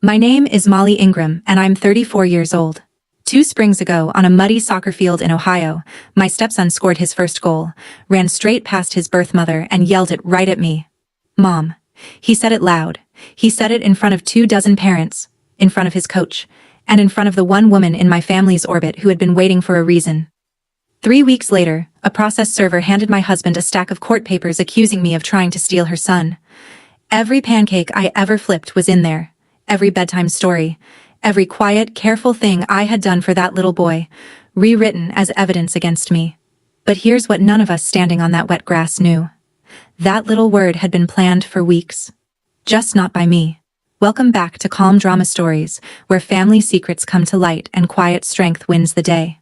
My name is Molly Ingram, and I'm 34 years old. 2 springs ago, on a muddy soccer field in Ohio, my stepson scored his first goal, ran straight past his birth mother and yelled it right at me. Mom. He said it loud. He said it in front of 24 parents, in front of his coach, and in front of the one woman in my family's orbit who had been waiting for a reason. 3 weeks later, a process server handed my husband a stack of court papers accusing me of trying to steal her son. Every pancake I ever flipped was in there. Every bedtime story, every quiet, careful thing I had done for that little boy, rewritten as evidence against me. But here's what none of us standing on that wet grass knew. That little word had been planned for weeks. Just not by me. Welcome back to Calm Drama Stories, where family secrets come to light and quiet strength wins the day.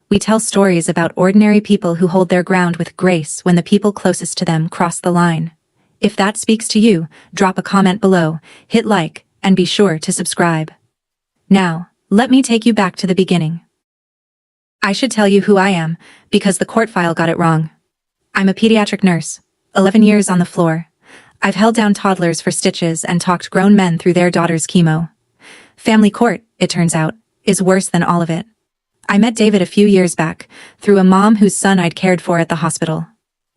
We tell stories about ordinary people who hold their ground with grace when the people closest to them cross the line. If that speaks to you, drop a comment below, hit like, and be sure to subscribe. Now, let me take you back to the beginning. I should tell you who I am, because the court file got it wrong. I'm a pediatric nurse, 11 years on the floor. I've held down toddlers for stitches and talked grown men through their daughter's chemo. Family court, it turns out, is worse than all of it. I met David a few years back, through a mom whose son I'd cared for at the hospital.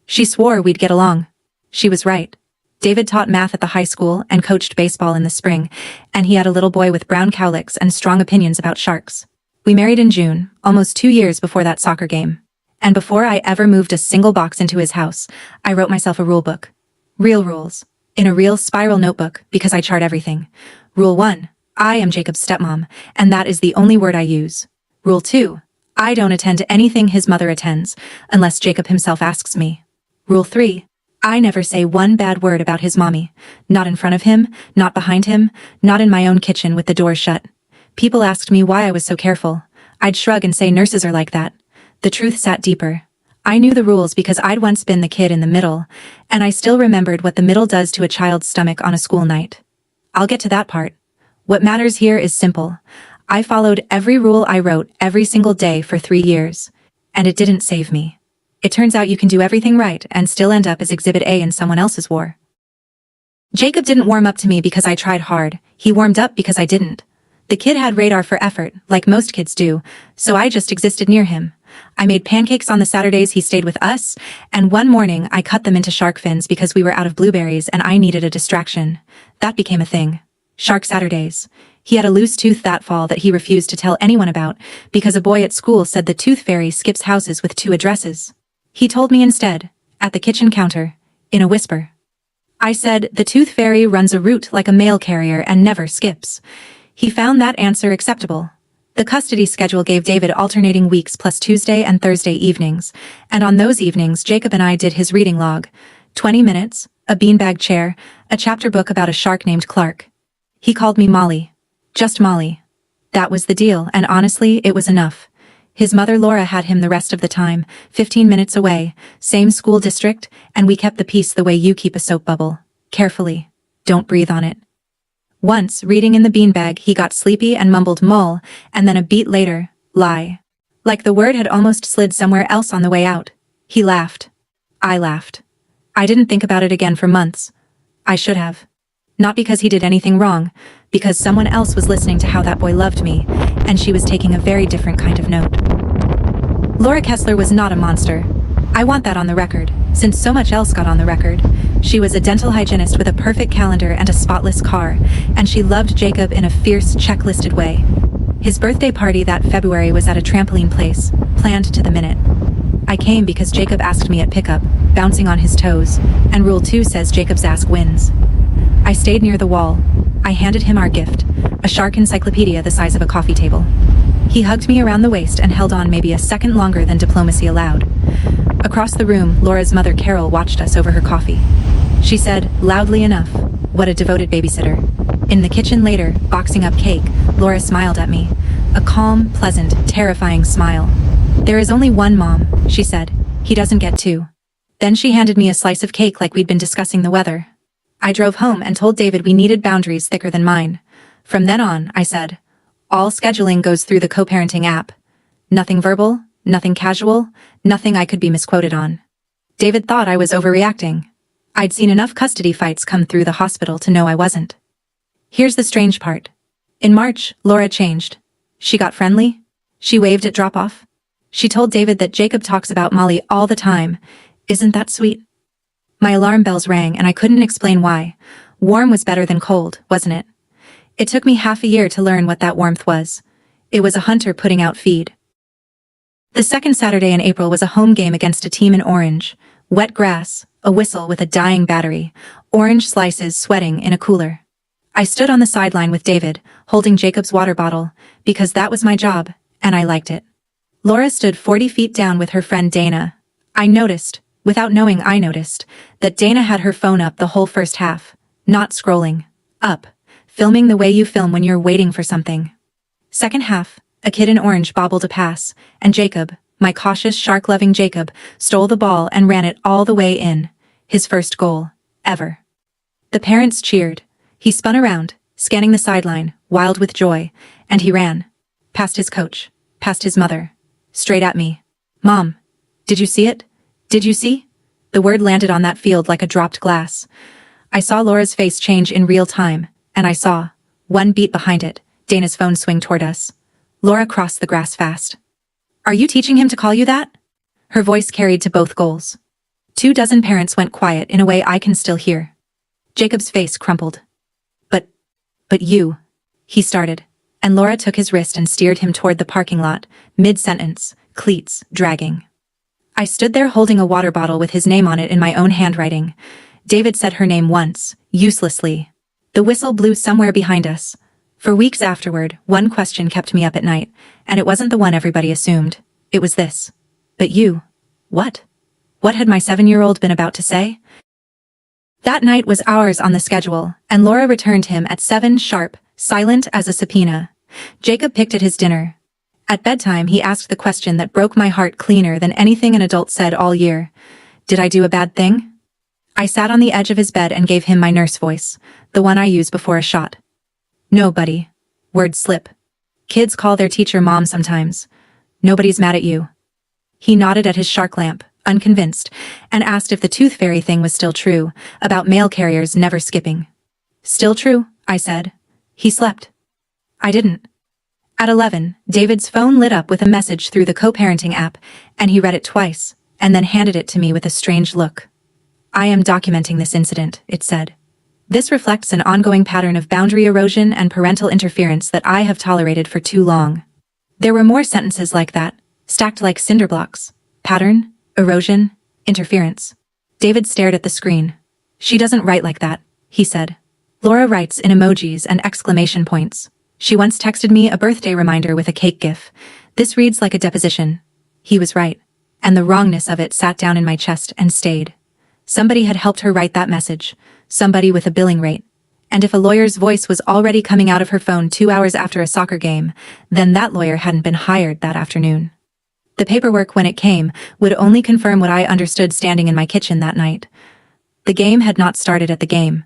She swore we'd get along. She was right. David taught math at the high school and coached baseball in the spring, and he had a little boy with brown cowlicks and strong opinions about sharks. We married in June, almost 2 years before that soccer game. And before I ever moved a single box into his house, I wrote myself a rule book. Real rules. In a real spiral notebook, because I chart everything. Rule 1. I am Jacob's stepmom, and that is the only word I use. Rule 2. I don't attend to anything his mother attends, unless Jacob himself asks me. Rule 3. I never say one bad word about his mommy. Not in front of him, not behind him, not in my own kitchen with the door shut. People asked me why I was so careful. I'd shrug and say nurses are like that. The truth sat deeper. I knew the rules because I'd once been the kid in the middle, and I still remembered what the middle does to a child's stomach on a school night. I'll get to that part. What matters here is simple. I followed every rule I wrote every single day for 3 years. And it didn't save me. It turns out you can do everything right and still end up as Exhibit A in someone else's war. Jacob didn't warm up to me because I tried hard. He warmed up because I didn't. The kid had radar for effort, like most kids do, so I just existed near him. I made pancakes on the Saturdays he stayed with us, and one morning I cut them into shark fins because we were out of blueberries and I needed a distraction. That became a thing. Shark Saturdays. He had a loose tooth that fall that he refused to tell anyone about because a boy at school said the tooth fairy skips houses with 2 addresses. He told me instead, at the kitchen counter, in a whisper. I said, the tooth fairy runs a route like a mail carrier and never skips. He found that answer acceptable. The custody schedule gave David alternating weeks plus Tuesday and Thursday evenings, and on those evenings Jacob and I did his reading log. 20 minutes, a beanbag chair, a chapter book about a shark named Clark. He called me Molly. Just Molly. That was the deal, and honestly, it was enough. His mother Laura had him the rest of the time, 15 minutes away, same school district, and we kept the peace the way you keep a soap bubble. Carefully. Don't breathe on it. Once, reading in the beanbag, he got sleepy and mumbled mull, and then a beat later, lie. Like the word had almost slid somewhere else on the way out. He laughed. I laughed. I didn't think about it again for months. I should have. Not because he did anything wrong, because someone else was listening to how that boy loved me, and she was taking a very different kind of note. Laura Kessler was not a monster. I want that on the record, since so much else got on the record. She was a dental hygienist with a perfect calendar and a spotless car, and she loved Jacob in a fierce, checklisted way. His birthday party that February was at a trampoline place, planned to the minute. I came because Jacob asked me at pickup, bouncing on his toes, and Rule 2 says Jacob's ask wins. I stayed near the wall. I handed him our gift, a shark encyclopedia the size of a coffee table. He hugged me around the waist and held on maybe a second longer than diplomacy allowed. Across the room, Laura's mother Carol watched us over her coffee. She said, loudly enough, what a devoted babysitter. In the kitchen later, boxing up cake, Laura smiled at me. A calm, pleasant, terrifying smile. There is only one mom, she said. He doesn't get 2. Then she handed me a slice of cake like we'd been discussing the weather. I drove home and told David we needed boundaries thicker than mine. From then on, I said, all scheduling goes through the co-parenting app. Nothing verbal, nothing casual, nothing I could be misquoted on. David thought I was overreacting. I'd seen enough custody fights come through the hospital to know I wasn't. Here's the strange part. In March, Laura changed. She got friendly. She waved at drop-off. She told David that Jacob talks about Molly all the time. Isn't that sweet? My alarm bells rang and I couldn't explain why. Warm was better than cold, wasn't it? It took me half a year to learn what that warmth was. It was a hunter putting out feed. The second Saturday in April was a home game against a team in Orange. Wet grass, a whistle with a dying battery, orange slices sweating in a cooler. I stood on the sideline with David, holding Jacob's water bottle, because that was my job, and I liked it. Laura stood 40 feet down with her friend Dana. I noticed, without knowing I noticed, that Dana had her phone up the whole first half. Not scrolling. Up. Filming the way you film when you're waiting for something. Second half, a kid in orange bobbled a pass, and Jacob, my cautious shark-loving Jacob, stole the ball and ran it all the way in. His first goal. Ever. The parents cheered. He spun around, scanning the sideline, wild with joy, and he ran. Past his coach. Past his mother. Straight at me. Mom. Did you see it? Did you see? The word landed on that field like a dropped glass. I saw Laura's face change in real time, and I saw, one beat behind it, Dana's phone swing toward us. Laura crossed the grass fast. Are you teaching him to call you that? Her voice carried to both goals. 24 parents went quiet in a way I can still hear. Jacob's face crumpled. But you, he started, and Laura took his wrist and steered him toward the parking lot, mid-sentence, cleats dragging. I stood there holding a water bottle with his name on it in my own handwriting. David said her name once, uselessly. The whistle blew somewhere behind us. For weeks afterward, one question kept me up at night, and it wasn't the one everybody assumed. It was this. But you. What? What had my 7-year-old been about to say? That night was ours on the schedule, and Laura returned him at 7 sharp, silent as a subpoena. Jacob picked at his dinner. At bedtime he asked the question that broke my heart cleaner than anything an adult said all year. Did I do a bad thing? I sat on the edge of his bed and gave him my nurse voice, the one I use before a shot. No, buddy. Words slip. Kids call their teacher mom sometimes. Nobody's mad at you. He nodded at his shark lamp, unconvinced, and asked if the tooth fairy thing was still true, about mail carriers never skipping. Still true, I said. He slept. I didn't. At 11, David's phone lit up with a message through the co-parenting app, and he read it twice, and then handed it to me with a strange look. I am documenting this incident, it said. This reflects an ongoing pattern of boundary erosion and parental interference that I have tolerated for too long. There were more sentences like that, stacked like cinder blocks. Pattern, erosion, interference. David stared at the screen. She doesn't write like that, he said. Laura writes in emojis and exclamation points. She once texted me a birthday reminder with a cake gif. This reads like a deposition. He was right, and the wrongness of it sat down in my chest and stayed. Somebody had helped her write that message, somebody with a billing rate. And if a lawyer's voice was already coming out of her phone 2 hours after a soccer game, then that lawyer hadn't been hired that afternoon. The paperwork, when it came, would only confirm what I understood standing in my kitchen that night. The game had not started at the game.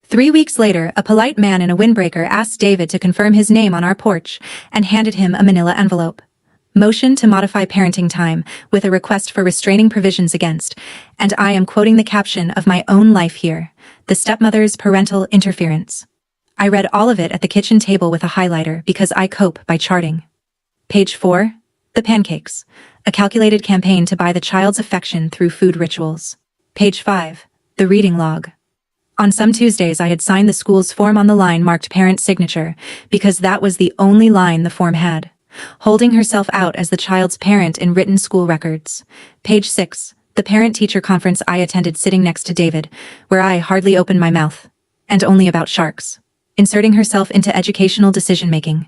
3 weeks later, a polite man in a windbreaker asked David to confirm his name on our porch and handed him a manila envelope. Motion to modify parenting time with a request for restraining provisions against, and I am quoting the caption of my own life here, the stepmother's parental interference. I read all of it at the kitchen table with a highlighter because I cope by charting. Page 4. The pancakes. A calculated campaign to buy the child's affection through food rituals. Page 5. The reading log. On some Tuesdays I had signed the school's form on the line marked parent signature because that was the only line the form had. Holding herself out as the child's parent in written school records. Page 6. The parent-teacher conference I attended sitting next to David, where I hardly opened my mouth. And only about sharks. Inserting herself into educational decision-making.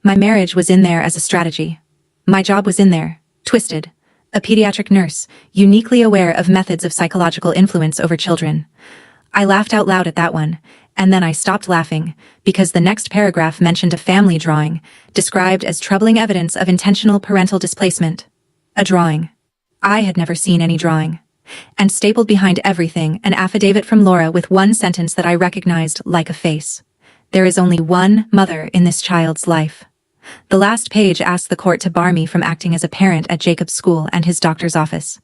My marriage was in there as a strategy. My job was in there, twisted. A pediatric nurse, uniquely aware of methods of psychological influence over children. I laughed out loud at that one, and then I stopped laughing, because the next paragraph mentioned a family drawing, described as troubling evidence of intentional parental displacement. A drawing. I had never seen any drawing. And stapled behind everything, an affidavit from Laura with one sentence that I recognized like a face. There is only one mother in this child's life. The last page asked the court to bar me from acting as a parent at Jacob's school and his doctor's office.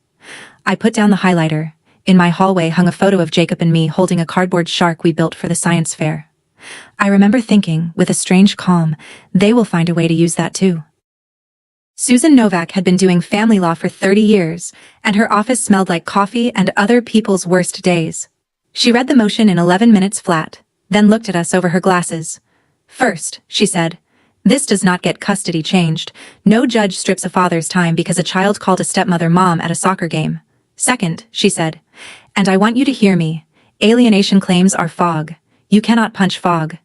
I put down the highlighter. In my hallway hung a photo of Jacob and me holding a cardboard shark we built for the science fair. I remember thinking, with a strange calm, they will find a way to use that too. Susan Novak had been doing family law for 30 years, and her office smelled like coffee and other people's worst days. She read the motion in 11 minutes flat, then looked at us over her glasses. First, she said, this does not get custody changed. No judge strips a father's time because a child called a stepmother mom at a soccer game. Second, she said, and I want you to hear me, alienation claims are fog. You cannot punch fog.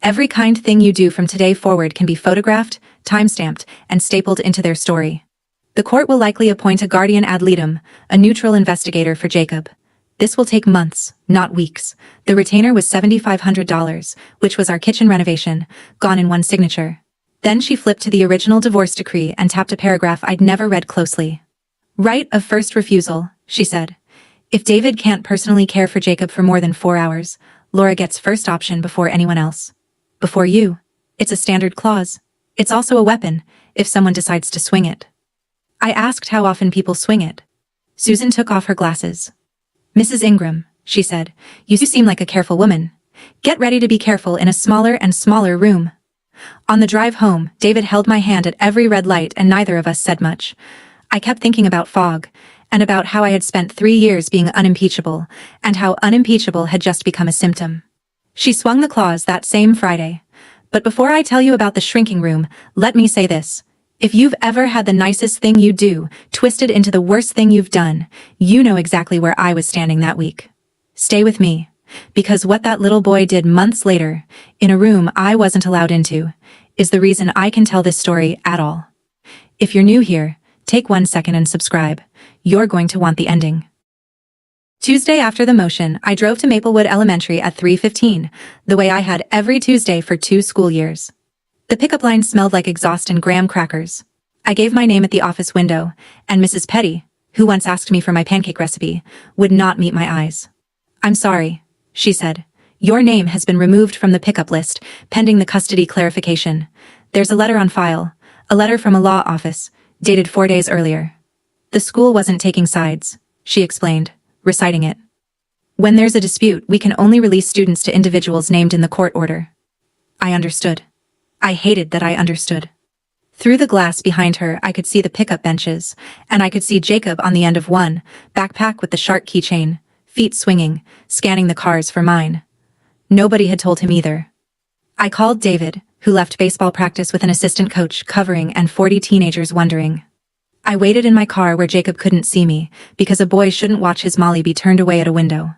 Every kind thing you do from today forward can be photographed, time-stamped, and stapled into their story. The court will likely appoint a guardian ad litem, a neutral investigator for Jacob. This will take months, not weeks. The retainer was $7,500, which was our kitchen renovation, gone in one signature. Then she flipped to the original divorce decree and tapped a paragraph I'd never read closely. Right of first refusal, she said. If David can't personally care for Jacob for more than 4 hours, Laura gets first option before anyone else. Before you. It's a standard clause. It's also a weapon, if someone decides to swing it. I asked how often people swing it. Susan took off her glasses. Mrs. Ingram, she said, you seem like a careful woman. Get ready to be careful in a smaller and smaller room. On the drive home, David held my hand at every red light and neither of us said much. I kept thinking about fog, and about how I had spent 3 years being unimpeachable, and how unimpeachable had just become a symptom. She swung the clause that same Friday. But before I tell you about the shrinking room, let me say this. If you've ever had the nicest thing you do twisted into the worst thing you've done, you know exactly where I was standing that week. Stay with me. Because what that little boy did months later, in a room I wasn't allowed into, is the reason I can tell this story at all. If you're new here, take 1 second and subscribe. You're going to want the ending. Tuesday after the motion, I drove to Maplewood Elementary at 3:15, the way I had every Tuesday for 2 school years. The pickup line smelled like exhaust and graham crackers. I gave my name at the office window, and Mrs. Petty, who once asked me for my pancake recipe, would not meet my eyes. I'm sorry, she said. Your name has been removed from the pickup list, pending the custody clarification. There's a letter on file, a letter from a law office, dated 4 days earlier. The school wasn't taking sides, she explained, reciting it. When there's a dispute, we can only release students to individuals named in the court order. I understood. I hated that I understood. Through the glass behind her, I could see the pickup benches, and I could see Jacob on the end of one, backpack with the shark keychain, feet swinging, scanning the cars for mine. Nobody had told him either. I called David, who left baseball practice with an assistant coach covering and 40 teenagers wondering. I waited in my car where Jacob couldn't see me, because a boy shouldn't watch his Molly be turned away at a window.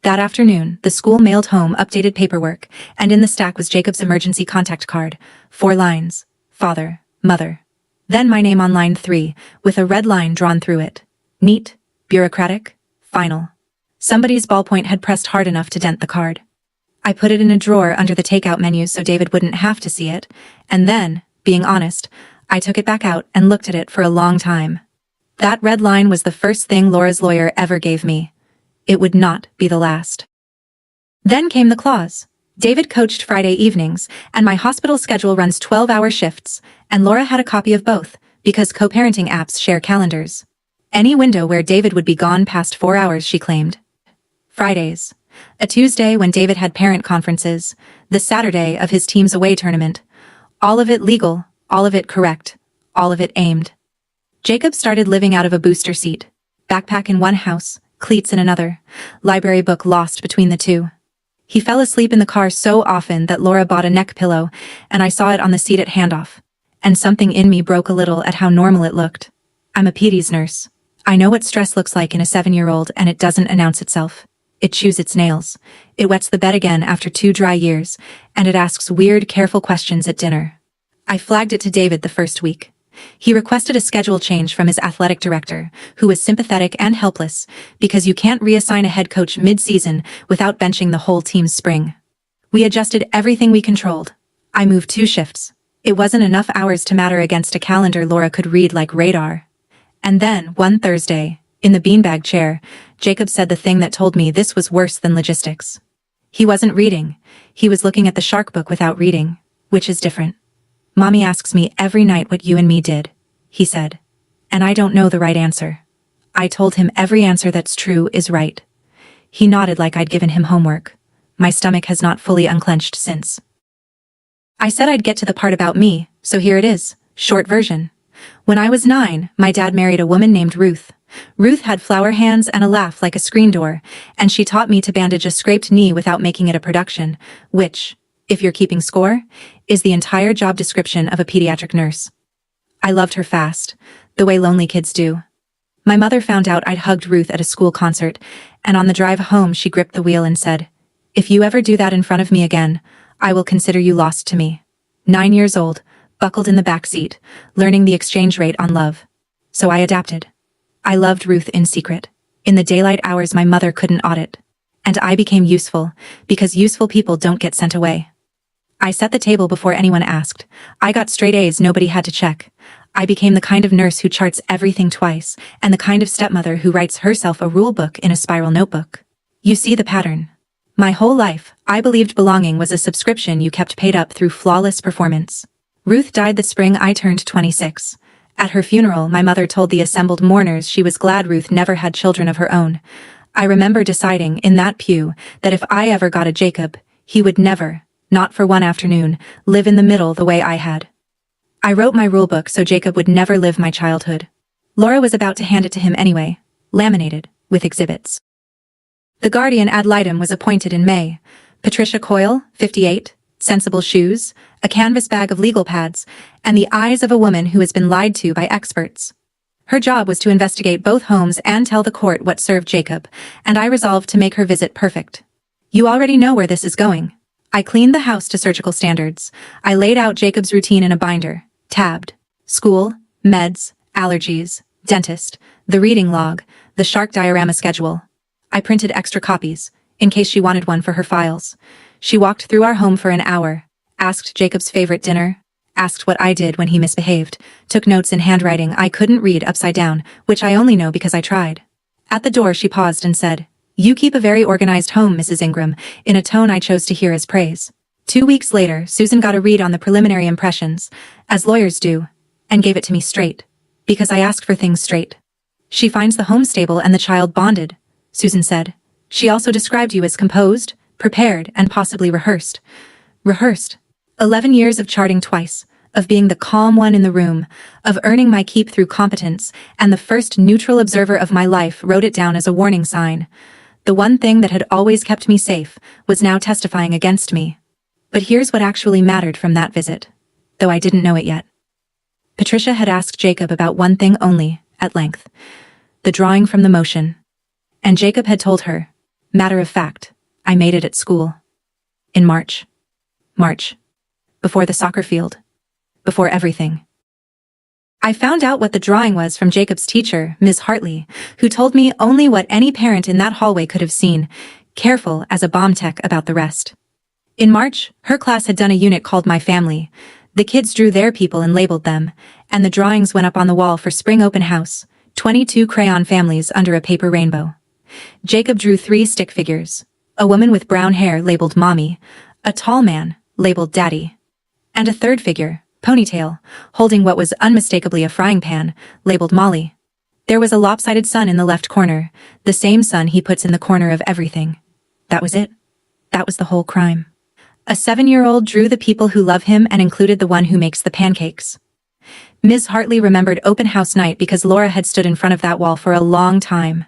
That afternoon, the school mailed home updated paperwork, and in the stack was Jacob's emergency contact card, 4 lines, father, mother. Then my name on line 3, with a red line drawn through it. Neat, bureaucratic, final. Somebody's ballpoint had pressed hard enough to dent the card. I put it in a drawer under the takeout menu so David wouldn't have to see it, and then, being honest, I took it back out and looked at it for a long time. That red line was the first thing Laura's lawyer ever gave me. It would not be the last. Then came the clause. David coached Friday evenings, and my hospital schedule runs 12-hour shifts, and Laura had a copy of both, because co-parenting apps share calendars. Any window where David would be gone past 4 hours, she claimed. Fridays. A Tuesday when David had parent conferences, the Saturday of his team's away tournament. All of it legal, all of it correct, all of it aimed. Jacob started living out of a booster seat. Backpack in one house, cleats in another, library book lost between the two. He fell asleep in the car so often that Laura bought a neck pillow, and I saw it on the seat at handoff. And something in me broke a little at how normal it looked. I'm a PEDS nurse. I know what stress looks like in a 7-year-old, and it doesn't announce itself. It chews its nails. It wets the bed again after 2 dry years, and it asks weird, careful questions at dinner. I flagged it to David the first week. He requested a schedule change from his athletic director, who was sympathetic and helpless, because you can't reassign a head coach mid-season without benching the whole team's spring. We adjusted everything we controlled. I moved 2 shifts. It wasn't enough hours to matter against a calendar Laura could read like radar. And then, one Thursday, in the beanbag chair, Jacob said the thing that told me this was worse than logistics. He wasn't reading. He was looking at the shark book without reading, which is different. Mommy asks me every night what you and me did, he said. And I don't know the right answer. I told him every answer that's true is right. He nodded like I'd given him homework. My stomach has not fully unclenched since. I said I'd get to the part about me, so here it is. Short version. When I was 9, my dad married a woman named Ruth. Ruth had flower hands and a laugh like a screen door, and she taught me to bandage a scraped knee without making it a production, which, if you're keeping score, is the entire job description of a pediatric nurse. I loved her fast, the way lonely kids do. My mother found out I'd hugged Ruth at a school concert, and on the drive home she gripped the wheel and said, "If you ever do that in front of me again, I will consider you lost to me." 9 years old, buckled in the back seat, learning the exchange rate on love. So I adapted. I loved Ruth in secret. In the daylight hours my mother couldn't audit. And I became useful, because useful people don't get sent away. I set the table before anyone asked. I got straight A's nobody had to check. I became the kind of nurse who charts everything twice, and the kind of stepmother who writes herself a rule book in a spiral notebook. You see the pattern. My whole life, I believed belonging was a subscription you kept paid up through flawless performance. Ruth died the spring I turned 26. At her funeral, my mother told the assembled mourners she was glad Ruth never had children of her own. I remember deciding, in that pew, that if I ever got a Jacob, he would never, not for one afternoon, live in the middle the way I had. I wrote my rulebook so Jacob would never live my childhood. Laura was about to hand it to him anyway, laminated, with exhibits. The guardian ad litem was appointed in May. Patricia Coyle, 58, sensible shoes, a canvas bag of legal pads, and the eyes of a woman who has been lied to by experts. Her job was to investigate both homes and tell the court what served Jacob, and I resolved to make her visit perfect. You already know where this is going. I cleaned the house to surgical standards. I laid out Jacob's routine in a binder, tabbed. School, meds, allergies, dentist, the reading log, the shark diorama schedule. I printed extra copies, in case she wanted one for her files. She walked through our home for an hour, asked Jacob's favorite dinner, asked what I did when he misbehaved, took notes in handwriting I couldn't read upside down, which I only know because I tried. At the door she paused and said, "You keep a very organized home, Mrs. Ingram," in a tone I chose to hear as praise. 2 weeks later, Susan got a read on the preliminary impressions, as lawyers do, and gave it to me straight, because I ask for things straight. "She finds the home stable and the child bonded," Susan said. "She also described you as composed, prepared, and possibly rehearsed." Rehearsed. 11 years of charting twice, of being the calm one in the room, of earning my keep through competence, and the first neutral observer of my life wrote it down as a warning sign. The one thing that had always kept me safe was now testifying against me. But here's what actually mattered from that visit, though I didn't know it yet. Patricia had asked Jacob about one thing only, at length. The drawing from the motion. And Jacob had told her, matter of fact, I made it at school. In March. Before the soccer field. Before everything. I found out what the drawing was from Jacob's teacher, Ms. Hartley, who told me only what any parent in that hallway could have seen, careful as a bomb tech about the rest. In March, her class had done a unit called My Family. The kids drew their people and labeled them, and the drawings went up on the wall for spring open house, 22 crayon families under a paper rainbow. Jacob drew 3 stick figures, a woman with brown hair labeled Mommy, a tall man, labeled Daddy, and a third figure, ponytail, holding what was unmistakably a frying pan, labeled Molly. There was a lopsided sun in the left corner, the same sun he puts in the corner of everything. That was it. That was the whole crime. A 7-year-old drew the people who love him and included the one who makes the pancakes. Ms. Hartley remembered open house night because Laura had stood in front of that wall for a long time.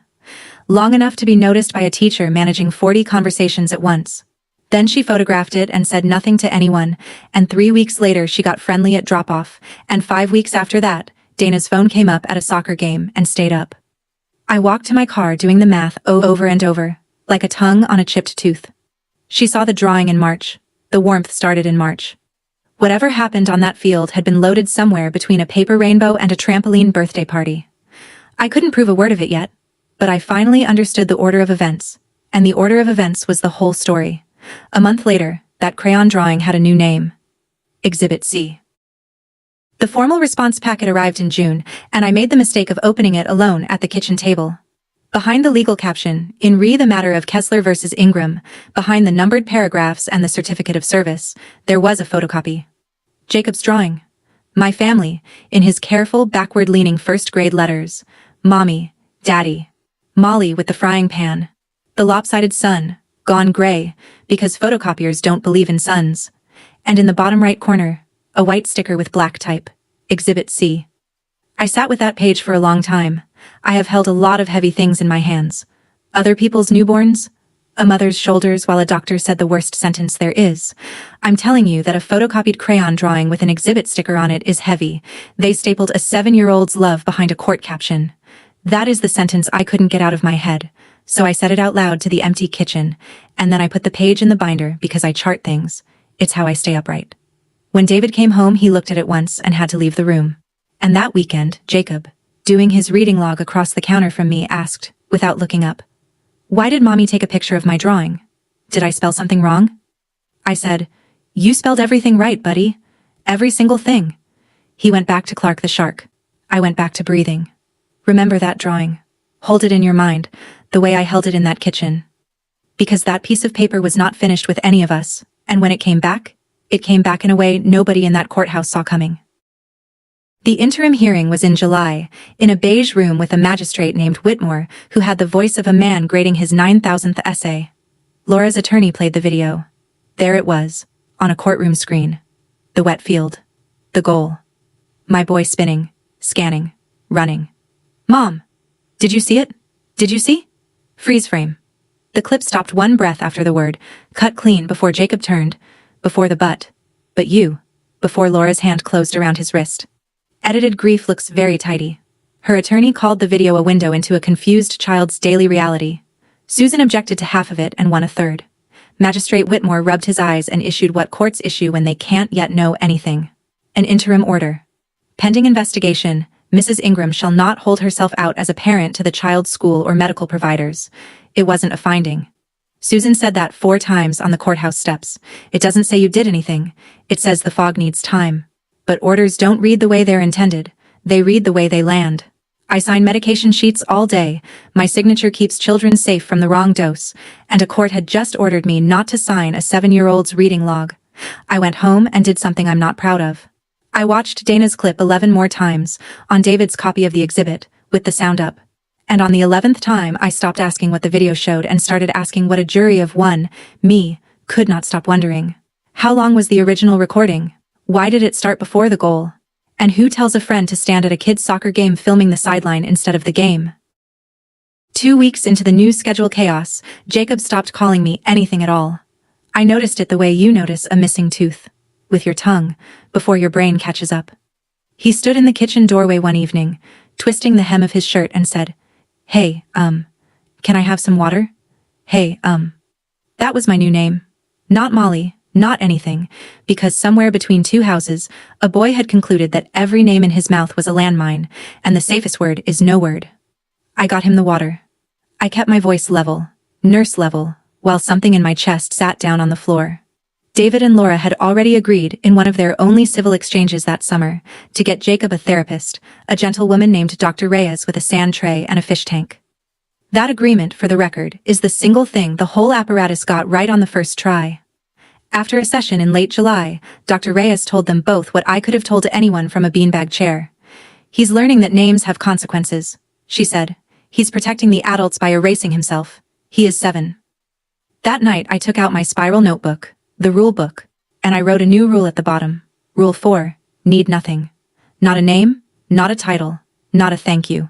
Long enough to be noticed by a teacher managing 40 conversations at once. Then she photographed it and said nothing to anyone, and 3 weeks later she got friendly at drop-off, and 5 weeks after that, Dana's phone came up at a soccer game and stayed up. I walked to my car doing the math over and over, like a tongue on a chipped tooth. She saw the drawing in March. The warmth started in March. Whatever happened on that field had been loaded somewhere between a paper rainbow and a trampoline birthday party. I couldn't prove a word of it yet, but I finally understood the order of events, and the order of events was the whole story. A month later, that crayon drawing had a new name. Exhibit C. The formal response packet arrived in June, and I made the mistake of opening it alone at the kitchen table. Behind the legal caption, in re the matter of Kessler versus Ingram, behind the numbered paragraphs and the certificate of service, there was a photocopy. Jacob's drawing. My family, in his careful, backward-leaning first-grade letters. Mommy, Daddy. Molly with the frying pan. The lopsided sun, gone gray, because photocopiers don't believe in suns. And in the bottom right corner, a white sticker with black type. Exhibit C. I sat with that page for a long time. I have held a lot of heavy things in my hands. Other people's newborns? A mother's shoulders while a doctor said the worst sentence there is. I'm telling you that a photocopied crayon drawing with an exhibit sticker on it is heavy. They stapled a 7-year-old's love behind a court caption. That is the sentence I couldn't get out of my head. So I said it out loud to the empty kitchen, and then I put the page in the binder because I chart things. It's how I stay upright. When David came home, he looked at it once and had to leave the room. And that weekend, Jacob, doing his reading log across the counter from me, asked, without looking up, "Why did Mommy take a picture of my drawing? Did I spell something wrong?" I said, "You spelled everything right, buddy. Every single thing." He went back to Clark the shark. I went back to breathing. Remember that drawing. Hold it in your mind, the way I held it in that kitchen. Because that piece of paper was not finished with any of us, and when it came back in a way nobody in that courthouse saw coming. The interim hearing was in July, in a beige room with a magistrate named Whitmore, who had the voice of a man grading his 9,000th essay. Laura's attorney played the video. There it was, on a courtroom screen. The wet field. The goal. My boy spinning, scanning, running. "Mom! Did you see it? Did you see?" Freeze frame. The clip stopped one breath after the word, cut clean before Jacob turned, before the but you, before Laura's hand closed around his wrist. Edited grief looks very tidy. Her attorney called the video a window into a confused child's daily reality. Susan objected to half of it and won a third. Magistrate Whitmore rubbed his eyes and issued what courts issue when they can't yet know anything. An interim order. Pending investigation, Mrs. Ingram shall not hold herself out as a parent to the child's school or medical providers. It wasn't a finding. Susan said that 4 times on the courthouse steps. It doesn't say you did anything. It says the fog needs time. But orders don't read the way they're intended. They read the way they land. I sign medication sheets all day. My signature keeps children safe from the wrong dose. And a court had just ordered me not to sign a 7-year-old's reading log. I went home and did something I'm not proud of. I watched Dana's clip 11 more times, on David's copy of the exhibit, with the sound up. And on the 11th time I stopped asking what the video showed and started asking what a jury of one, me, could not stop wondering. How long was the original recording? Why did it start before the goal? And who tells a friend to stand at a kid's soccer game filming the sideline instead of the game? 2 weeks into the new schedule chaos, Jacob stopped calling me anything at all. I noticed it the way you notice a missing tooth. With your tongue, before your brain catches up. He stood in the kitchen doorway one evening, twisting the hem of his shirt and said, "Hey, can I have some water? Hey, That was my new name. Not Molly. Not anything, because somewhere between 2 houses, a boy had concluded that every name in his mouth was a landmine, and the safest word is no word. I got him the water. I kept my voice level, nurse level, while something in my chest sat down on the floor. David and Laura had already agreed, in one of their only civil exchanges that summer, to get Jacob a therapist, a gentlewoman named Dr. Reyes with a sand tray and a fish tank. That agreement, for the record, is the single thing the whole apparatus got right on the first try. After a session in late July, Dr. Reyes told them both what I could have told anyone from a beanbag chair. "He's learning that names have consequences," she said. "He's protecting the adults by erasing himself. He is 7. That night I took out my spiral notebook, the rule book, and I wrote a new rule at the bottom. Rule 4, need nothing. Not a name, not a title, not a thank you.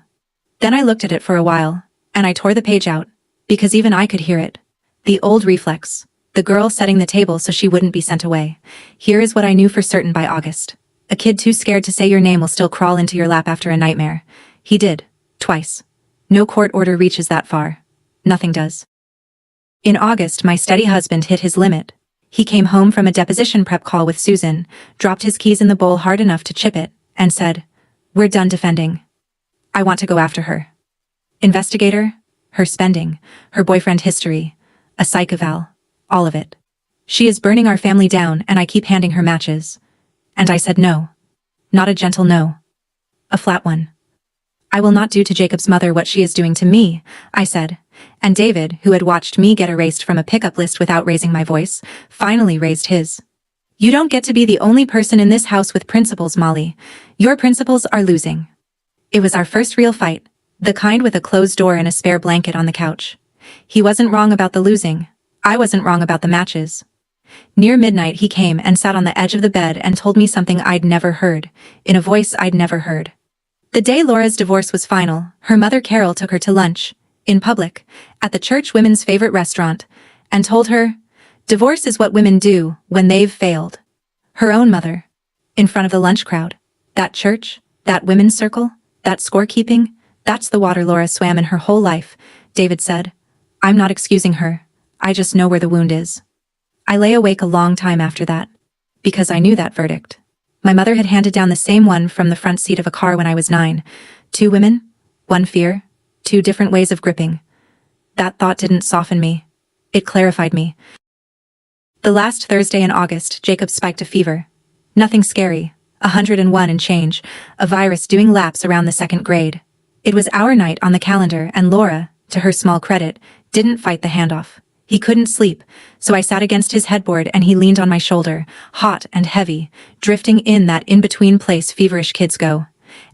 Then I looked at it for a while, and I tore the page out, because even I could hear it. The old reflex. The girl setting the table so she wouldn't be sent away. Here is what I knew for certain by August. A kid too scared to say your name will still crawl into your lap after a nightmare. He did. Twice. No court order reaches that far. Nothing does. In August, my steady husband hit his limit. He came home from a deposition prep call with Susan, dropped his keys in the bowl hard enough to chip it, and said, "We're done defending. I want to go after her. Investigator, her spending, her boyfriend history, a psych eval. All of it. She is burning our family down and I keep handing her matches." And I said no. Not a gentle no. A flat one. "I will not do to Jacob's mother what she is doing to me," I said. And David, who had watched me get erased from a pickup list without raising my voice, finally raised his. "You don't get to be the only person in this house with principles, Molly. Your principles are losing." It was our first real fight, the kind with a closed door and a spare blanket on the couch. He wasn't wrong about the losing. I wasn't wrong about the matches. Near midnight he came and sat on the edge of the bed and told me something I'd never heard, in a voice I'd never heard. The day Laura's divorce was final, her mother Carol took her to lunch, in public, at the church women's favorite restaurant, and told her, "Divorce is what women do when they've failed." Her own mother. In front of the lunch crowd. That church, that women's circle, that scorekeeping, that's the water Laura swam in her whole life, David said. I'm not excusing her. I just know where the wound is. I lay awake a long time after that. Because I knew that verdict. My mother had handed down the same one from the front seat of a car when I was 9. 2 women, 1 fear, 2 different ways of gripping. That thought didn't soften me. It clarified me. The last Thursday in August, Jacob spiked a fever. Nothing scary. 101 and change. A virus doing laps around the 2nd grade. It was our night on the calendar, and Laura, to her small credit, didn't fight the handoff. He couldn't sleep, so I sat against his headboard and he leaned on my shoulder, hot and heavy, drifting in that in-between place feverish kids go.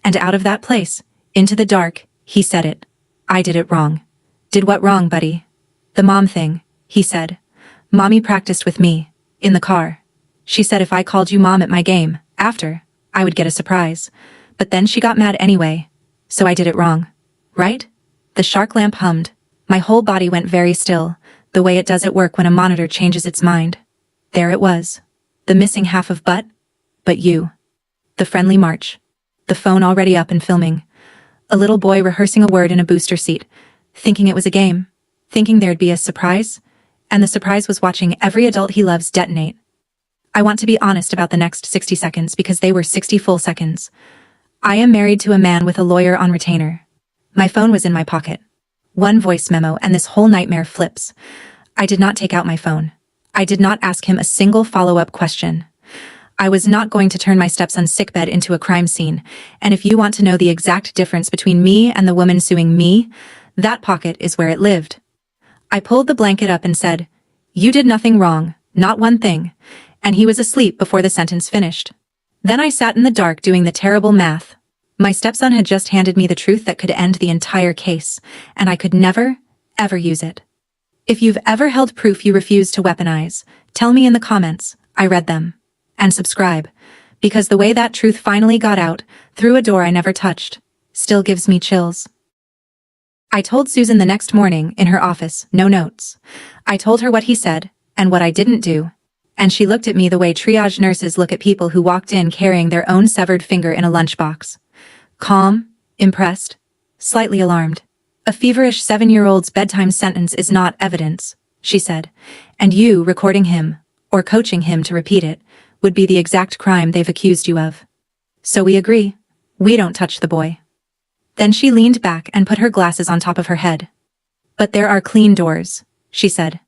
And out of that place, into the dark, he said it. I did it wrong. Did what wrong, buddy? The mom thing, he said. Mommy practiced with me, in the car. She said if I called you mom at my game, after, I would get a surprise. But then she got mad anyway. So I did it wrong. Right? The shark lamp hummed. My whole body went very still, the way it does at work when a monitor changes its mind. There it was. The missing half of but you. The friendly march. The phone already up and filming. A little boy rehearsing a word in a booster seat, thinking it was a game, thinking there'd be a surprise, and the surprise was watching every adult he loves detonate. I want to be honest about the next 60 seconds because they were 60 full seconds. I am married to a man with a lawyer on retainer. My phone was in my pocket. One voice memo and this whole nightmare flips. I did not take out my phone. I did not ask him a single follow-up question. I was not going to turn my stepson's sickbed into a crime scene, and if you want to know the exact difference between me and the woman suing me, that pocket is where it lived. I pulled the blanket up and said, "You did nothing wrong, not one thing," and he was asleep before the sentence finished. Then I sat in the dark doing the terrible math. My stepson had just handed me the truth that could end the entire case, and I could never, ever use it. If you've ever held proof you refuse to weaponize, tell me in the comments. I read them. And subscribe, because the way that truth finally got out, through a door I never touched, still gives me chills. I told Susan the next morning, in her office, no notes. I told her what he said, and what I didn't do, and she looked at me the way triage nurses look at people who walked in carrying their own severed finger in a lunchbox. Calm, impressed, slightly alarmed. A feverish 7-year-old's bedtime sentence is not evidence, she said, and you recording him, or coaching him to repeat it, would be the exact crime they've accused you of. So we agree. We don't touch the boy. Then she leaned back and put her glasses on top of her head. But there are clean doors, she said.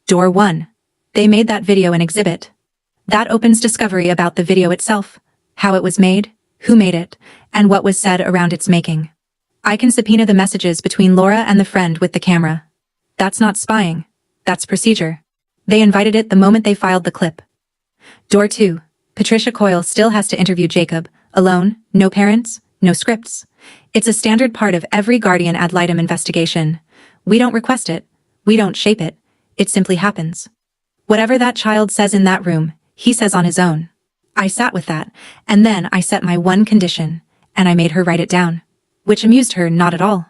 Door 1. They made that video an exhibit. That opens discovery about the video itself, how it was made, who made it, and what was said around its making. I can subpoena the messages between Laura and the friend with the camera. That's not spying. That's procedure. They invited it the moment they filed the clip. Door 2. Patricia Coyle still has to interview Jacob, alone, no parents, no scripts. It's a standard part of every guardian ad litem investigation. We don't request it. We don't shape it. It simply happens. Whatever that child says in that room, he says on his own. I sat with that, and then I set my one condition, and I made her write it down, which amused her not at all.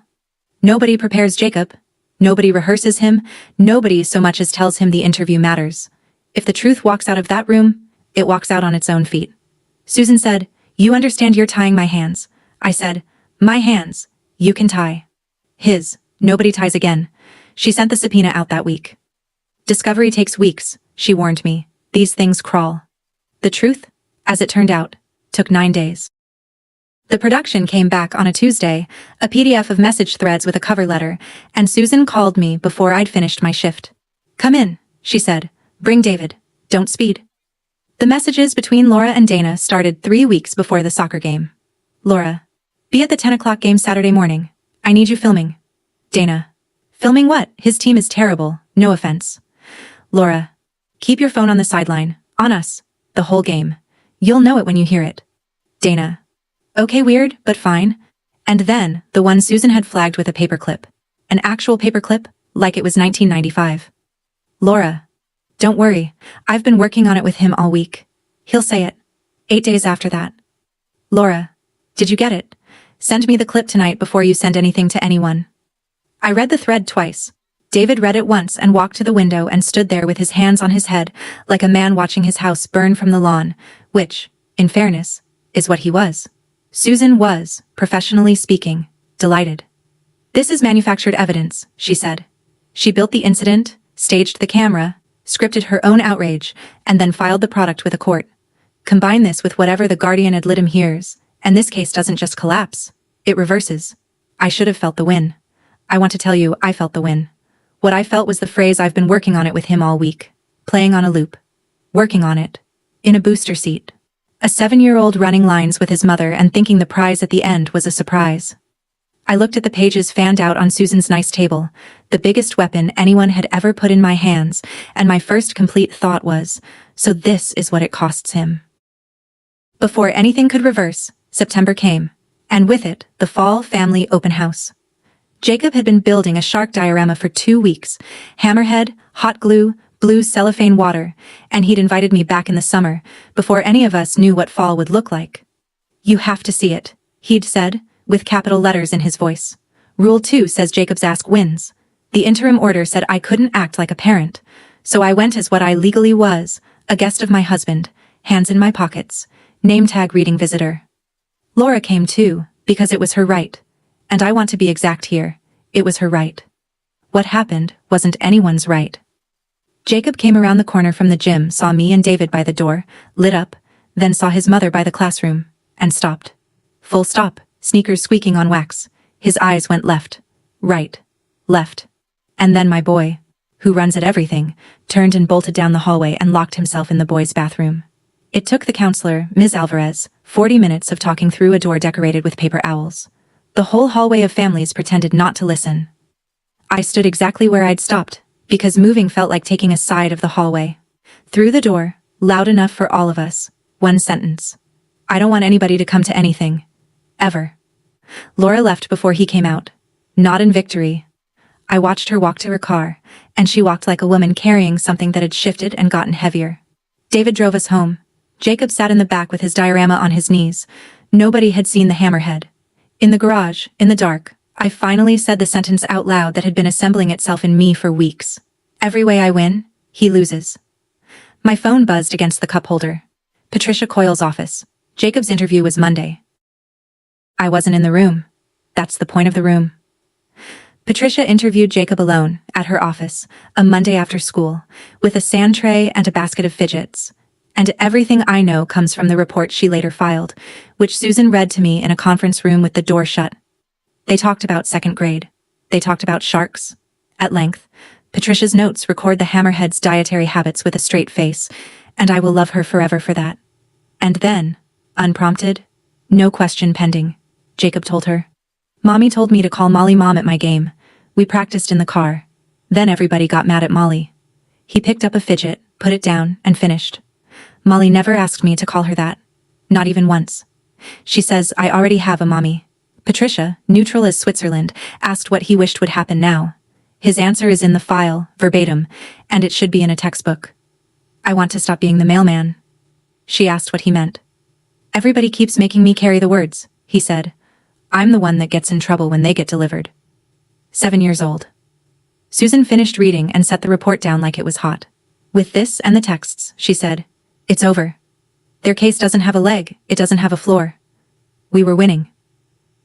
Nobody prepares Jacob. Nobody rehearses him. Nobody so much as tells him the interview matters. If the truth walks out of that room, it walks out on its own feet. Susan said, "You understand you're tying my hands." I said, "My hands, you can tie." His, nobody ties again. She sent the subpoena out that week. Discovery takes weeks, she warned me. These things crawl. The truth, as it turned out, took 9 days. The production came back on a Tuesday, a PDF of message threads with a cover letter, and Susan called me before I'd finished my shift. "Come in," she said. "Bring David. Don't speed." The messages between Laura and Dana started 3 weeks before the soccer game. Laura, be at the 10 o'clock game Saturday morning. I need you filming. Dana, filming what? His team is terrible, no offense. Laura, keep your phone on the sideline, on us, the whole game. You'll know it when you hear it. Dana, okay, weird, but fine. And then, the one Susan had flagged with a paperclip. An actual paperclip, like it was 1995. Laura. Don't worry, I've been working on it with him all week. He'll say it. 8 days after that. Laura. Did you get it? Send me the clip tonight before you send anything to anyone. I read the thread twice. David read it once and walked to the window and stood there with his hands on his head, like a man watching his house burn from the lawn, which, in fairness, is what he was. Susan was, professionally speaking, delighted. This is manufactured evidence, she said. She built the incident, staged the camera, scripted her own outrage, and then filed the product with a court. Combine this with whatever the Guardian ad litem hears, and this case doesn't just collapse, it reverses. I should have felt the win. I want to tell you, I felt the win. What I felt was the phrase I've been working on it with him all week. Playing on a loop. Working on it. In a booster seat. A 7-year-old running lines with his mother and thinking the prize at the end was a surprise. I looked at the pages fanned out on Susan's nice table, the biggest weapon anyone had ever put in my hands, and my first complete thought was, so this is what it costs him. Before anything could reverse, September came, and with it, the fall family open house. Jacob had been building a shark diorama for 2 weeks, hammerhead, hot glue, blue cellophane water, and he'd invited me back in the summer, before any of us knew what fall would look like. You have to see it, he'd said, with capital letters in his voice. Rule 2 says Jacob's ask wins. The interim order said I couldn't act like a parent, so I went as what I legally was, a guest of my husband, hands in my pockets, name tag reading visitor. Laura came too, because it was her right. And I want to be exact here, it was her right. What happened wasn't anyone's right. Jacob came around the corner from the gym, saw me and David by the door, lit up, then saw his mother by the classroom, and stopped. Full stop, sneakers squeaking on wax. His eyes went left, right, left. And then my boy, who runs at everything, turned and bolted down the hallway and locked himself in the boys' bathroom. It took the counselor, Ms. Alvarez, 40 minutes of talking through a door decorated with paper owls. The whole hallway of families pretended not to listen. I stood exactly where I'd stopped, because moving felt like taking a side of the hallway. Through the door, loud enough for all of us, one sentence. I don't want anybody to come to anything. Ever. Laura left before he came out. Not in victory. I watched her walk to her car, and she walked like a woman carrying something that had shifted and gotten heavier. David drove us home. Jacob sat in the back with his diorama on his knees. Nobody had seen the hammerhead. In the garage, in the dark, I finally said the sentence out loud that had been assembling itself in me for weeks. Every way I win, he loses. My phone buzzed against the cup holder. Patricia Coyle's office. Jacob's interview was Monday. I wasn't in the room. That's the point of the room. Patricia interviewed Jacob alone, at her office, a Monday after school, with a sand tray and a basket of fidgets. And everything I know comes from the report she later filed, which Susan read to me in a conference room with the door shut. They talked about second grade. They talked about sharks. At length, Patricia's notes record the hammerhead's dietary habits with a straight face, and I will love her forever for that. And then, unprompted, no question pending, Jacob told her. Mommy told me to call Molly Mom at my game. We practiced in the car. Then everybody got mad at Molly. He picked up a fidget, put it down, and finished. Molly never asked me to call her that. Not even once. She says I already have a mommy. Patricia, neutral as Switzerland, asked what he wished would happen now. His answer is in the file, verbatim, and it should be in a textbook. I want to stop being the mailman. She asked what he meant. Everybody keeps making me carry the words, he said. I'm the one that gets in trouble when they get delivered. 7 years old. Susan finished reading and set the report down like it was hot. With this and the texts, she said, it's over. Their case doesn't have a leg, it doesn't have a floor. We were winning.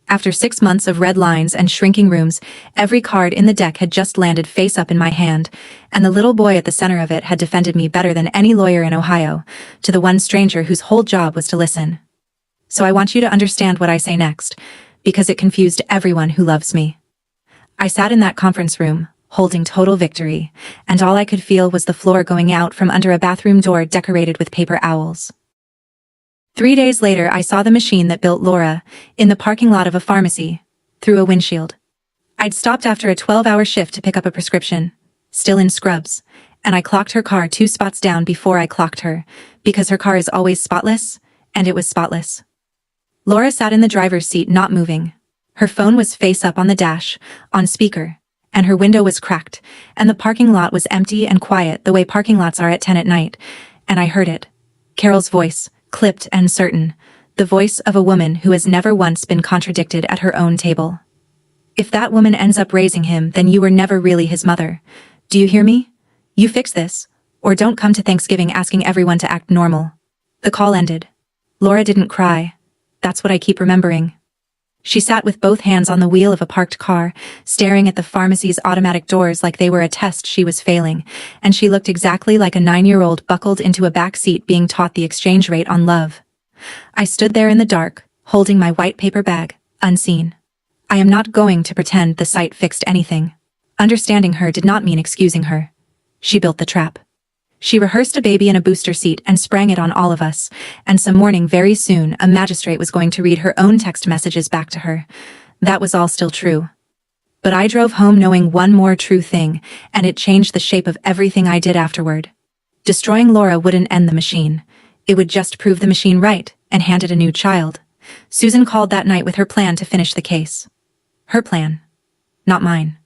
After 6 months of red lines and shrinking rooms, every card in the deck had just landed face up in my hand, and the little boy at the center of it had defended me better than any lawyer in Ohio, to the one stranger whose whole job was to listen. So I want you to understand what I say next, because it confused everyone who loves me. I sat in that conference room, holding total victory, and all I could feel was the floor going out from under a bathroom door decorated with paper owls. 3 days later, I saw the machine that built Laura, in the parking lot of a pharmacy, through a windshield. I'd stopped after a 12-hour shift to pick up a prescription, still in scrubs, and I clocked her car 2 spots down before I clocked her, because her car is always spotless, and it was spotless. Laura sat in the driver's seat not moving. Her phone was face up on the dash, on speaker, and her window was cracked, and the parking lot was empty and quiet the way parking lots are at 10 at night, and I heard it. Carol's voice, clipped and certain, the voice of a woman who has never once been contradicted at her own table. If that woman ends up raising him, then you were never really his mother. Do you hear me? You fix this, or don't come to Thanksgiving asking everyone to act normal. The call ended. Laura didn't cry. That's what I keep remembering. She sat with both hands on the wheel of a parked car, staring at the pharmacy's automatic doors like they were a test she was failing, and she looked exactly like a 9-year-old buckled into a back seat being taught the exchange rate on love. I stood there in the dark, holding my white paper bag, unseen. I am not going to pretend the sight fixed anything. Understanding her did not mean excusing her. She built the trap. She rehearsed a baby in a booster seat and sprang it on all of us, and some morning very soon a magistrate was going to read her own text messages back to her. That was all still true. But I drove home knowing one more true thing, and it changed the shape of everything I did afterward. Destroying Laura wouldn't end the machine. It would just prove the machine right, and hand it a new child. Susan called that night with her plan to finish the case. Her plan. Not mine.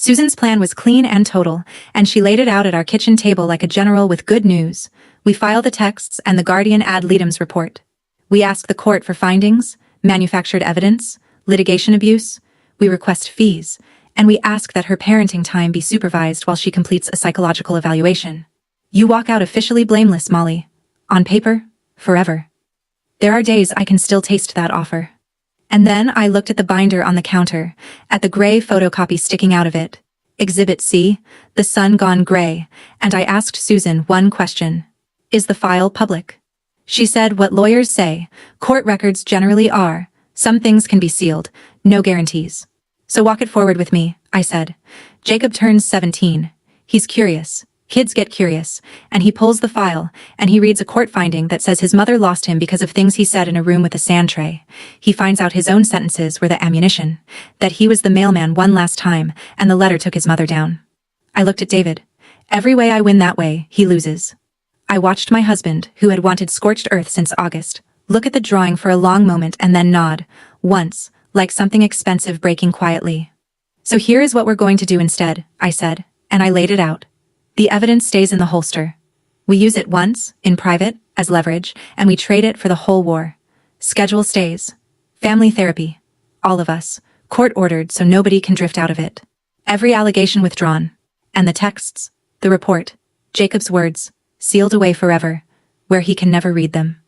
Susan's plan was clean and total, and she laid it out at our kitchen table like a general with good news. We file the texts and the Guardian ad litem's report. We ask the court for findings, manufactured evidence, litigation abuse. We request fees, and we ask that her parenting time be supervised while she completes a psychological evaluation. You walk out officially blameless, Molly. On paper, forever. There are days I can still taste that offer. And then I looked at the binder on the counter, at the gray photocopy sticking out of it. Exhibit C, the sun gone gray, and I asked Susan one question. Is the file public? She said what lawyers say, court records generally are. Some things can be sealed, no guarantees. So walk it forward with me, I said. Jacob turns 17. He's curious. Kids get curious, and he pulls the file, and he reads a court finding that says his mother lost him because of things he said in a room with a sand tray. He finds out his own sentences were the ammunition, that he was the mailman one last time, and the letter took his mother down. I looked at David. Every way I win that way, he loses. I watched my husband, who had wanted scorched earth since August, look at the drawing for a long moment and then nod, once, like something expensive breaking quietly. So here is what we're going to do instead, I said, and I laid it out. The evidence stays in the holster. We use it once, in private, as leverage, and we trade it for the whole war. Schedule stays. Family therapy. All of us. Court ordered so nobody can drift out of it. Every allegation withdrawn. And the texts, the report, Jacob's words, sealed away forever, where he can never read them.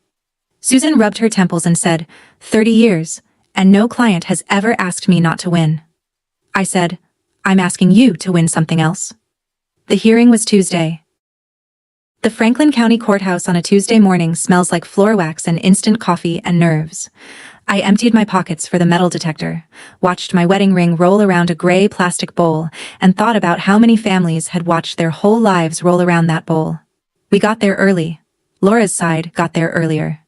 Susan rubbed her temples and said, 30 years, and no client has ever asked me not to win. I said, I'm asking you to win something else. The hearing was Tuesday. The Franklin County Courthouse on a Tuesday morning smells like floor wax and instant coffee and nerves. I emptied my pockets for the metal detector, watched my wedding ring roll around a gray plastic bowl, and thought about how many families had watched their whole lives roll around that bowl. We got there early. Laura's side got there earlier.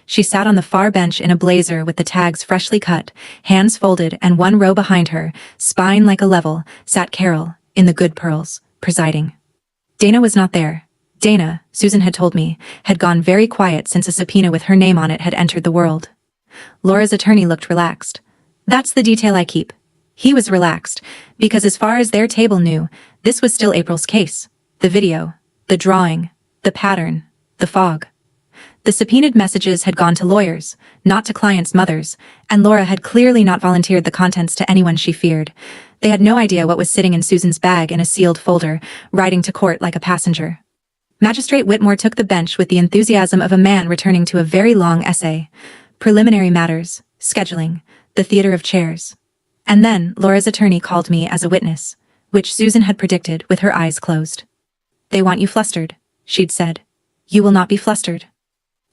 She sat on the far bench in a blazer with the tags freshly cut, hands folded, and one row behind her, spine like a level, sat Carol, in the good pearls, presiding. Dana was not there. Dana, Susan had told me, had gone very quiet since a subpoena with her name on it had entered the world. Laura's attorney looked relaxed. That's the detail I keep. He was relaxed, because as far as their table knew, this was still April's case. The video, the drawing, the pattern, the fog. The subpoenaed messages had gone to lawyers, not to clients' mothers, and Laura had clearly not volunteered the contents to anyone she feared. They had no idea what was sitting in Susan's bag in a sealed folder, riding to court like a passenger. Magistrate Whitmore took the bench with the enthusiasm of a man returning to a very long essay. Preliminary matters, scheduling, the theater of chairs. And then Laura's attorney called me as a witness, which Susan had predicted with her eyes closed. They want you flustered, she'd said. You will not be flustered.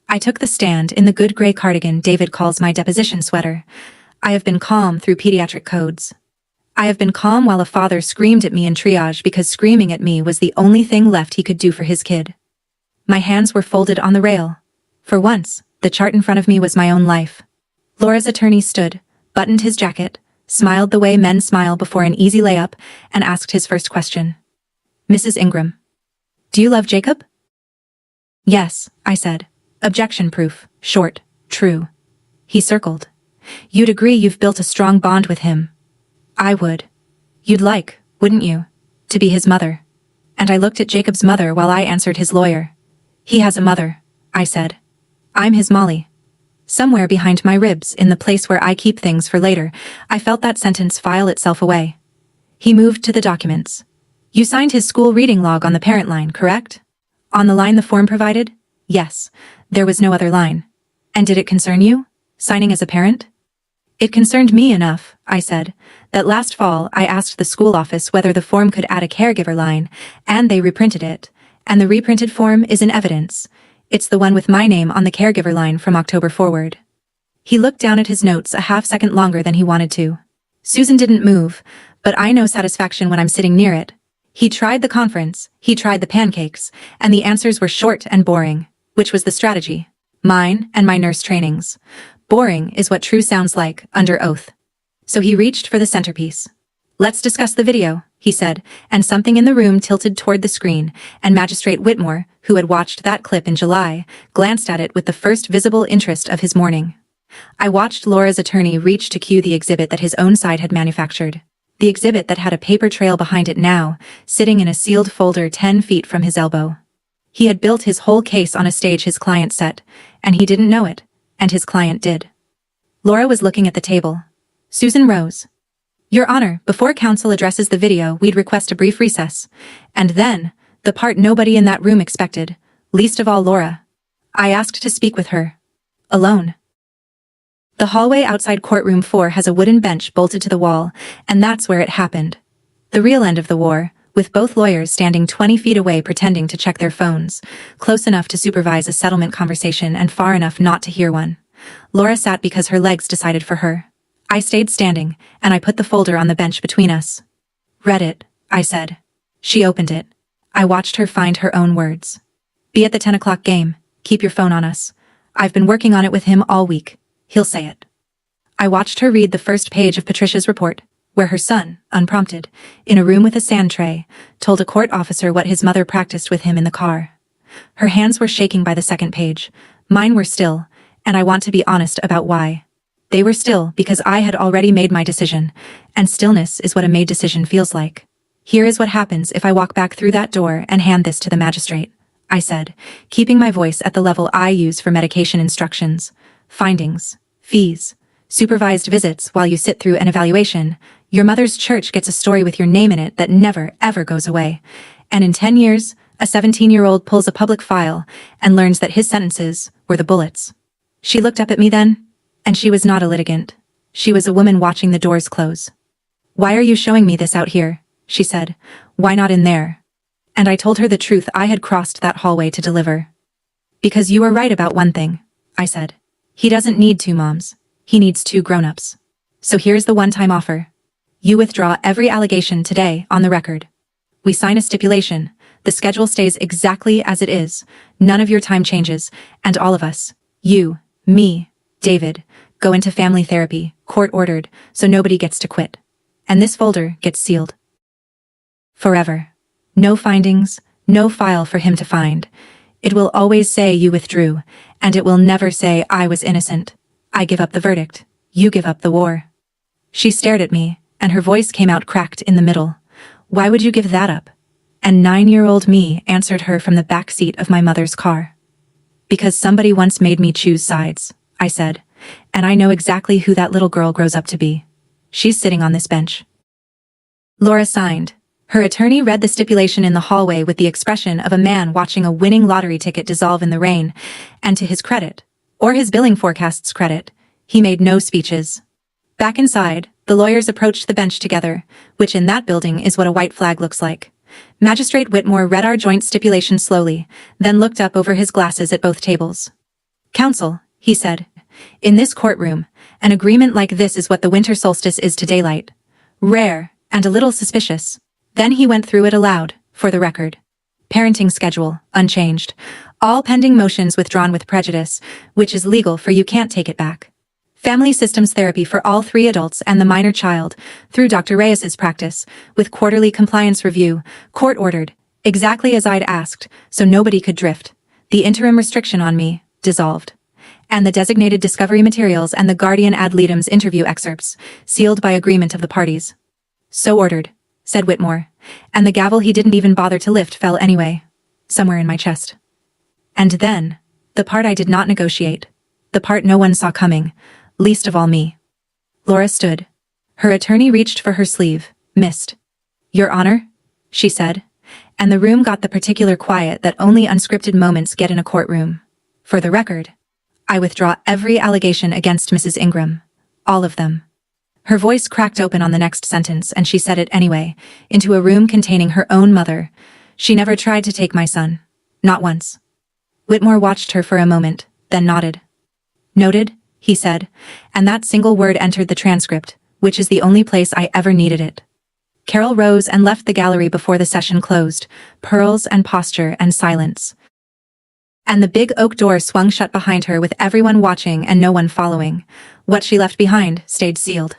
I took the stand in the good gray cardigan David calls my deposition sweater. I have been calm through pediatric codes. I have been calm while a father screamed at me in triage because screaming at me was the only thing left he could do for his kid. My hands were folded on the rail. For once, the chart in front of me was my own life. Laura's attorney stood, buttoned his jacket, smiled the way men smile before an easy layup, and asked his first question. Mrs. Ingram. Do you love Jacob? Yes, I said. Objection-proof, short, true. He circled. You'd agree you've built a strong bond with him. I would. You'd like, wouldn't you, to be his mother? And I looked at Jacob's mother while I answered his lawyer. He has a mother, I said. I'm his Molly. Somewhere behind my ribs, in the place where I keep things for later, I felt that sentence file itself away. He moved to the documents. You signed his school reading log on the parent line, correct? On the line the form provided? Yes. There was no other line. And did it concern you, signing as a parent? It concerned me enough, I said, that last fall I asked the school office whether the form could add a caregiver line, and they reprinted it, and the reprinted form is in evidence. It's the one with my name on the caregiver line from October forward. He looked down at his notes a half-second longer than he wanted to. Susan didn't move, but I know satisfaction when I'm sitting near it. He tried the conference, he tried the pancakes, and the answers were short and boring, which was the strategy. Mine and my nurse trainings. Boring is what true sounds like, under oath. So he reached for the centerpiece. Let's discuss the video, he said, and something in the room tilted toward the screen, and Magistrate Whitmore, who had watched that clip in July, glanced at it with the first visible interest of his morning. I watched Laura's attorney reach to cue the exhibit that his own side had manufactured. The exhibit that had a paper trail behind it now, sitting in a sealed folder 10 feet from his elbow. He had built his whole case on a stage his client set, and he didn't know it, and his client did. Laura was looking at the table. Susan rose. Your Honor, before counsel addresses the video, we'd request a brief recess. And then, the part nobody in that room expected, least of all Laura. I asked to speak with her. Alone. The hallway outside courtroom 4 has a wooden bench bolted to the wall, and that's where it happened. The real end of the war, with both lawyers standing 20 feet away pretending to check their phones, close enough to supervise a settlement conversation and far enough not to hear one. Laura sat because her legs decided for her. I stayed standing, and I put the folder on the bench between us. Read it, I said. She opened it. I watched her find her own words. Be at the 10 o'clock game. Keep your phone on us. I've been working on it with him all week. He'll say it. I watched her read the first page of Patricia's report, where her son, unprompted, in a room with a sand tray, told a court officer what his mother practiced with him in the car. Her hands were shaking by the second page. Mine were still, and I want to be honest about why. They were still because I had already made my decision, and stillness is what a made decision feels like. Here is what happens if I walk back through that door and hand this to the magistrate, I said, keeping my voice at the level I use for medication instructions. Findings, fees, supervised visits while you sit through an evaluation. Your mother's church gets a story with your name in it that never, ever goes away. And in 10 years, a 17-year-old pulls a public file and learns that his sentences were the bullets. She looked up at me then, and she was not a litigant. She was a woman watching the doors close. Why are you showing me this out here? She said. Why not in there? And I told her the truth I had crossed that hallway to deliver. Because you were right about one thing, I said. He doesn't need 2 moms. He needs 2 grown-ups. So here's the one-time offer. You withdraw every allegation today on the record. We sign a stipulation. The schedule stays exactly as it is. None of your time changes, and all of us, you, me, David, go into family therapy, court-ordered, so nobody gets to quit. And this folder gets sealed. Forever. No findings, no file for him to find. It will always say you withdrew, and it will never say I was innocent. I give up the verdict. You give up the war. She stared at me, and her voice came out cracked in the middle. Why would you give that up? And 9-year-old me answered her from the back seat of my mother's car. Because somebody once made me choose sides, I said, and I know exactly who that little girl grows up to be. She's sitting on this bench. Laura signed. Her attorney read the stipulation in the hallway with the expression of a man watching a winning lottery ticket dissolve in the rain, and to his credit, or his billing forecast's credit, he made no speeches. Back inside, the lawyers approached the bench together, which in that building is what a white flag looks like. Magistrate Whitmore read our joint stipulation slowly, then looked up over his glasses at both tables. Counsel, he said, in this courtroom, an agreement like this is what the winter solstice is to daylight. Rare, and a little suspicious. Then he went through it aloud, for the record. Parenting schedule, unchanged. All pending motions withdrawn with prejudice, which is legal for you can't take it back. Family systems therapy for all 3 adults and the minor child, through Dr. Reyes's practice, with quarterly compliance review, court-ordered, exactly as I'd asked, so nobody could drift. The interim restriction on me, dissolved. And the designated discovery materials and the guardian ad litem's interview excerpts, sealed by agreement of the parties. "So ordered," said Whitmore, and the gavel he didn't even bother to lift fell anyway, somewhere in my chest. And then, the part I did not negotiate, the part no one saw coming, least of all me. Laura stood. Her attorney reached for her sleeve, missed. "Your Honor," she said, and the room got the particular quiet that only unscripted moments get in a courtroom. "For the record, I withdraw every allegation against Mrs. Ingram. All of them." Her voice cracked open on the next sentence, and she said it anyway, into a room containing her own mother. "She never tried to take my son. Not once." Whitmore watched her for a moment, then nodded. "Noted," he said, and that single word entered the transcript, which is the only place I ever needed it. Carol rose and left the gallery before the session closed, pearls and posture and silence. And the big oak door swung shut behind her with everyone watching and no one following. What she left behind stayed sealed.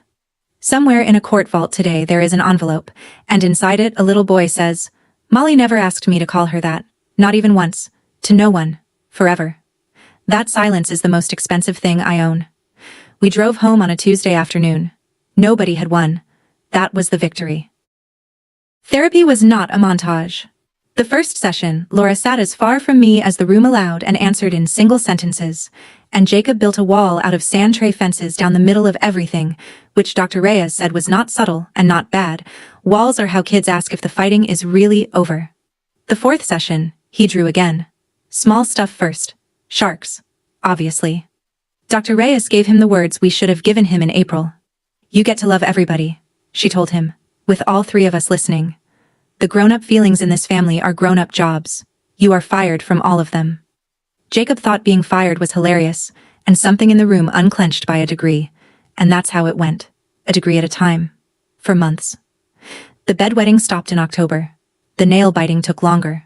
Somewhere in a court vault today there is an envelope, and inside it a little boy says, "Molly never asked me to call her that, not even once, to no one, forever." That silence is the most expensive thing I own. We drove home on a Tuesday afternoon. Nobody had won. That was the victory. Therapy was not a montage. The first session, Laura sat as far from me as the room allowed and answered in single sentences, and Jacob built a wall out of sand tray fences down the middle of everything, which Dr. Reyes said was not subtle and not bad. Walls are how kids ask if the fighting is really over. The fourth session, he drew again. Small stuff first. Sharks. Obviously. Dr. Reyes gave him the words we should have given him in April. "You get to love everybody," she told him, with all three of us listening. "The grown-up feelings in this family are grown-up jobs. You are fired from all of them." Jacob thought being fired was hilarious, and something in the room unclenched by a degree, and that's how it went, a degree at a time. For months. The bedwetting stopped in October. The nail-biting took longer.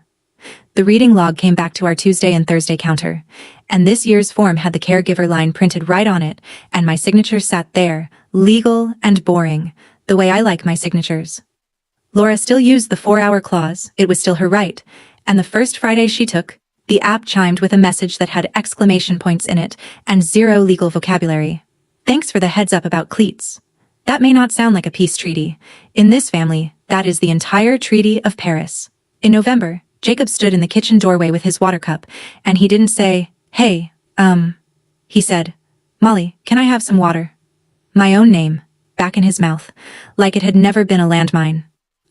The reading log came back to our Tuesday and Thursday counter, and this year's form had the caregiver line printed right on it, and my signature sat there, legal and boring, the way I like my signatures. Laura still used the 4-hour clause, it was still her right, and the first Friday she took, the app chimed with a message that had exclamation points in it and zero legal vocabulary. "Thanks for the heads up about cleats. That may not sound like a peace treaty. In this family, that is the entire Treaty of Paris." In November, Jacob stood in the kitchen doorway with his water cup, and he didn't say, "Hey, he said, "Molly, can I have some water?" My own name, back in his mouth, like it had never been a landmine.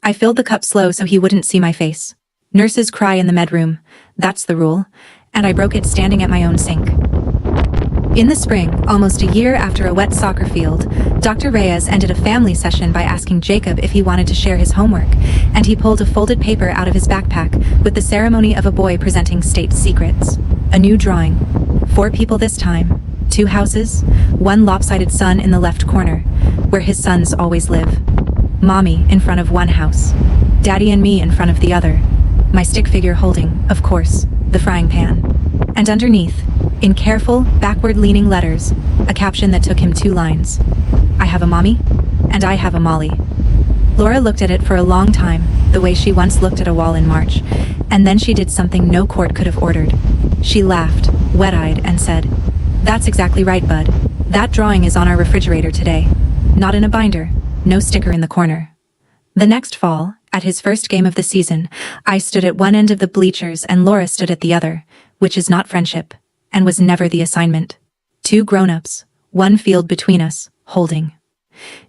I filled the cup slow so he wouldn't see my face. Nurses cry in the med room, that's the rule, and I broke it standing at my own sink. In the spring, almost a year after a wet soccer field, Dr. Reyes ended a family session by asking Jacob if he wanted to share his homework, and he pulled a folded paper out of his backpack with the ceremony of a boy presenting state secrets. A new drawing. 4 people this time. 2 houses, 1 lopsided son in the left corner, where his sons always live. Mommy in front of one house. Daddy and me in front of the other. My stick figure holding, of course, the frying pan. And underneath, in careful, backward-leaning letters, a caption that took him 2 lines. "I have a mommy, and I have a Molly." Laura looked at it for a long time, the way she once looked at a wall in March, and then she did something no court could have ordered. She laughed, wet-eyed, and said, "That's exactly right, bud. That drawing is on our refrigerator today. Not in a binder, no sticker in the corner." The next fall, at his first game of the season, I stood at one end of the bleachers and Laura stood at the other, which is not friendship, and was never the assignment. 2 grown-ups, 1 field between us, holding.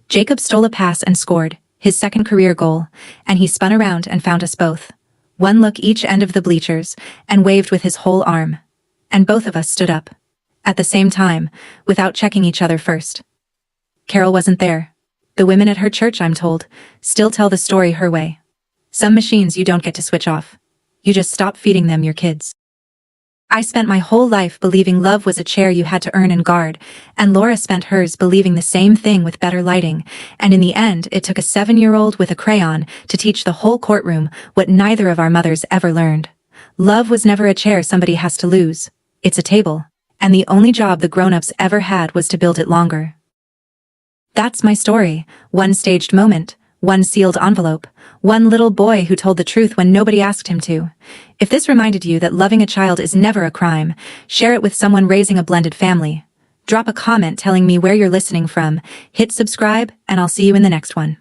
Jacob stole a pass and scored, his second career goal, and he spun around and found us both. 1 look each end of the bleachers, and waved with his whole arm. And both of us stood up. At the same time, without checking each other first. Carol wasn't there. The women at her church, I'm told, still tell the story her way. Some machines you don't get to switch off. You just stop feeding them your kids. I spent my whole life believing love was a chair you had to earn and guard, and Laura spent hers believing the same thing with better lighting, and in the end it took a 7-year-old with a crayon to teach the whole courtroom what neither of our mothers ever learned. Love was never a chair somebody has to lose. It's a table, and the only job the grown-ups ever had was to build it longer. That's my story, 1 staged moment, 1 sealed envelope, 1 little boy who told the truth when nobody asked him to. If this reminded you that loving a child is never a crime, share it with someone raising a blended family. Drop a comment telling me where you're listening from, hit subscribe, and I'll see you in the next one.